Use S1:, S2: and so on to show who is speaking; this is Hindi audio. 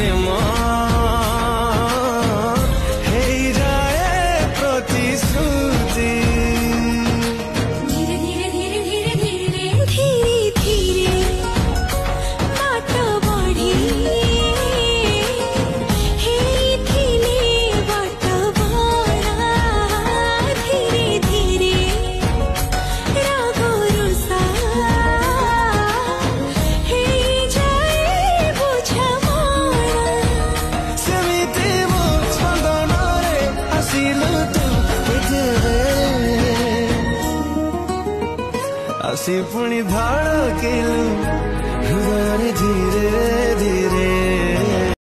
S1: प्रेम हे जाए प्रतिश्रुति
S2: धीरे धीरे धीरे धीरे धीरे धीरे धीरे बात बढ़ी हे थिले बात बड़ा धीरे धीरे राग रुषा हे जाए बुझा मोरा
S1: सेमिति मो स्पंदन रे आसिलु तू आसी पुणी धड़केलु